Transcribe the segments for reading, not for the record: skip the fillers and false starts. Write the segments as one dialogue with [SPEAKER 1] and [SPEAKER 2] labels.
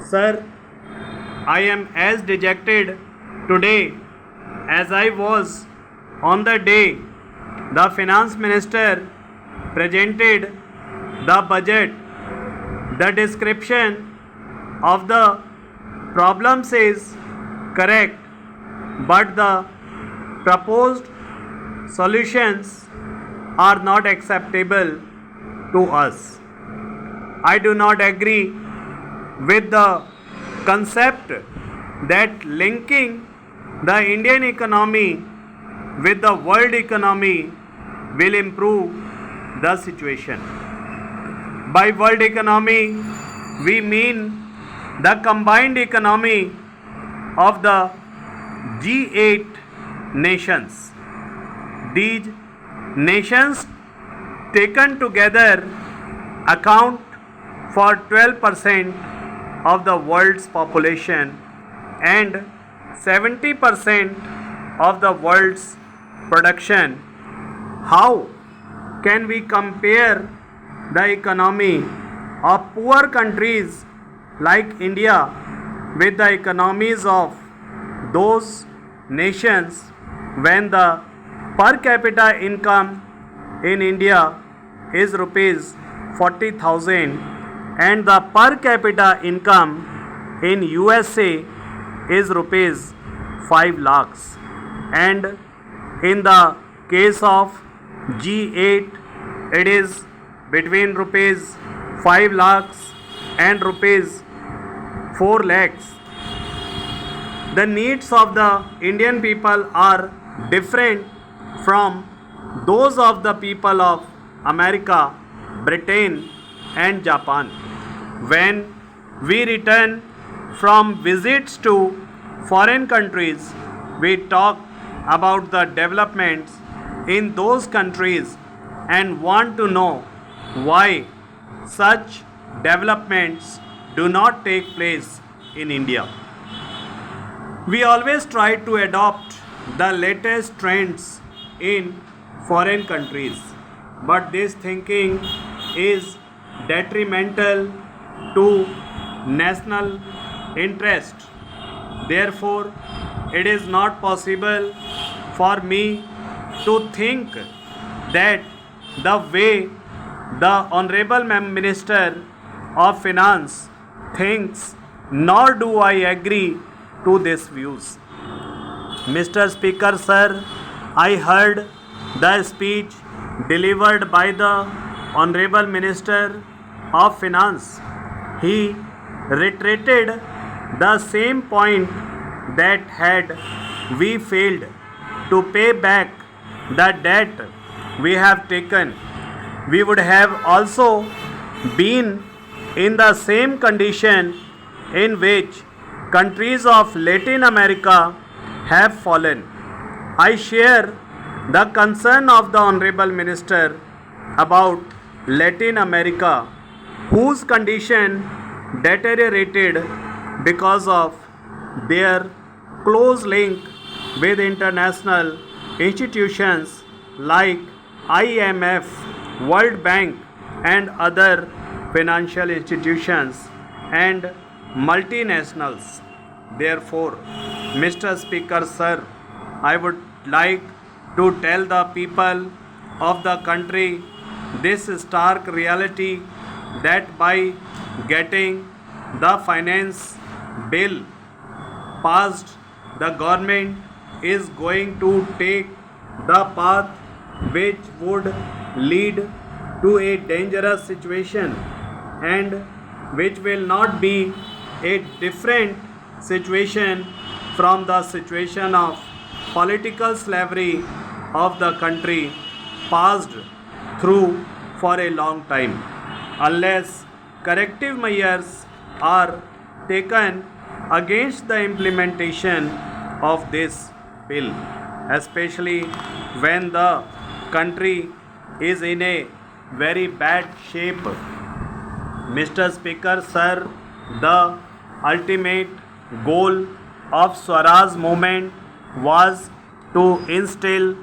[SPEAKER 1] Sir, I am as dejected today as I was on the day the finance minister presented the budget. The description of the problems is correct, but the proposed solutions are not acceptable to us. I do not agree with the concept that linking the Indian economy with the world economy will improve the situation. By world economy, we mean the combined economy of the G8 nations. These nations taken together account for 12% of the world's population and 70% of the world's production. How can we compare the economy of poor countries like India with the economies of those nations when the per capita income in India is rupees 40,000 and the per capita income in USA is rupees 5 lakhs, and in the case of G8 it is between rupees 5 lakhs and rupees 4 lakhs. The needs of the Indian people are different from those of the people of America, Britain and Japan. When we return from visits to foreign countries, we talk about the developments in those countries and want to know why such developments do not take place in India. We always try to adopt the latest trends in foreign countries, but this thinking is detrimental to national interest. Therefore, it is not possible for me to think that the way the Honorable Minister of Finance thinks, nor do I agree to these views. Mr. Speaker, sir, I heard the speech delivered by the Honorable Minister of Finance. He reiterated the same point that had we failed to pay back the debt we have taken, we would have also been in the same condition in which countries of Latin America have fallen. I share the concern of the Honorable Minister about Latin America, whose condition deteriorated because of their close link with international institutions like IMF, World Bank and other financial institutions and multinationals. Therefore, Mr. Speaker, sir, I would like to tell the people of the country this stark reality that by getting the finance bill passed, the government is going to take the path which would lead to a dangerous situation and which will not be a different situation from the situation of political slavery of the country passed through for a long time. Unless corrective measures are taken against the implementation of this bill, especially when the country is in a very bad shape. Mr. Speaker, sir, the ultimate goal of Swaraj movement was to instill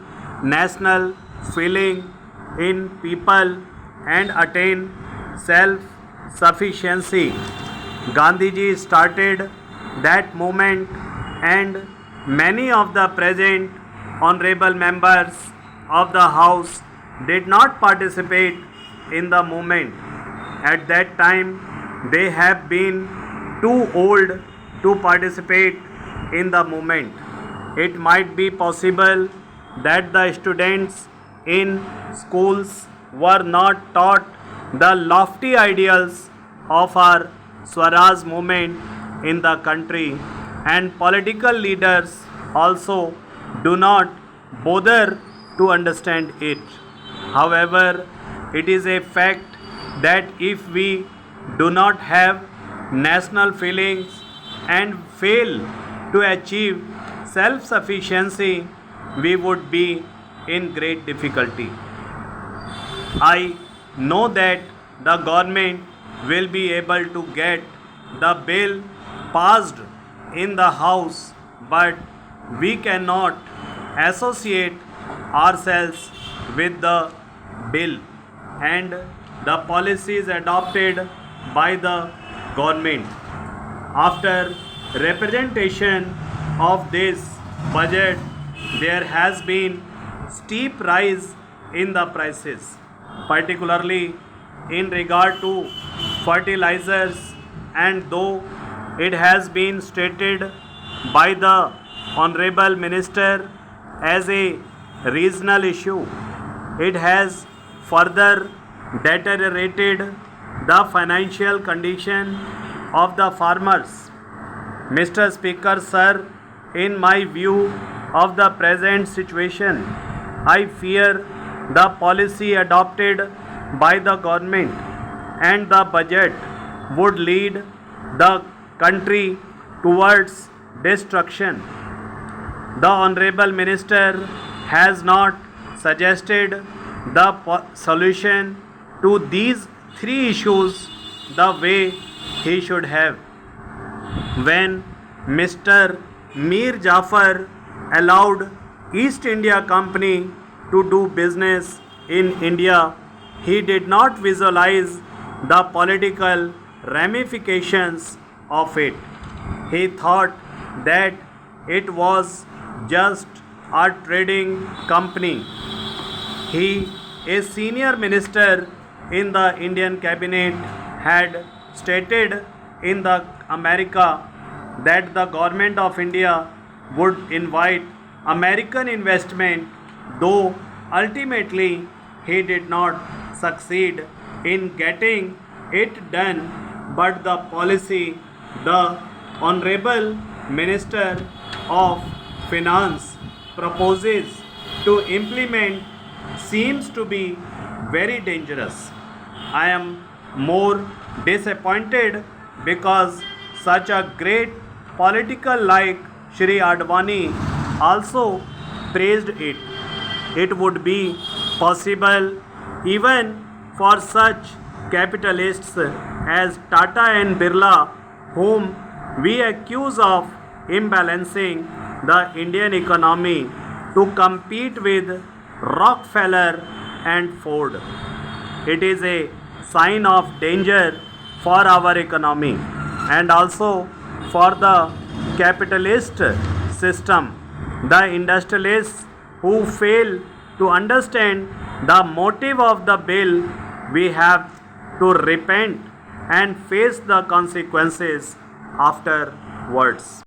[SPEAKER 1] national feeling in people and attain self-sufficiency. Gandhiji started that movement, and many of the present honorable members of the House did not participate in the movement. At that time, they have been too old to participate in the movement. It might be possible that the students in schools were not taught the lofty ideals of our Swaraj movement in the country, and political leaders also do not bother to understand it. However, it is a fact that if we do not have national feelings and fail to achieve self sufficiency, we would be in great difficulty. I know that the government will be able to get the bill passed in the House, but we cannot associate ourselves with the bill and the policies adopted by the government. After representation of this budget, there has been steep rise in the prices, particularly in regard to fertilizers, and though it has been stated by the honorable minister as a regional issue, it has further deteriorated the financial condition of the farmers. Mr. Speaker, sir, in my view of the present situation, I fear the policy adopted by the government and the budget would lead the country towards destruction. The Honorable Minister has not suggested the solution to these three issues the way he should have. When Mr. Mir Jafar allowed East India Company to do business in India, he did not visualize the political ramifications of it. He thought that it was just a trading company. He, a senior minister in the Indian cabinet, had stated in the America that the government of India would invite American investment, though ultimately he did not succeed in getting it done, but the policy the Honorable Minister of Finance proposes to implement seems to be very dangerous. I am more disappointed because such a great political like Shri Advani also praised it. It would be possible even for such capitalists as Tata and Birla, whom we accuse of imbalancing the Indian economy, to compete with Rockefeller and Ford. It is a sign of danger for our economy and also for the capitalist system. The industrialists who fail to understand the motive of the bill, we have to repent and face the consequences afterwards.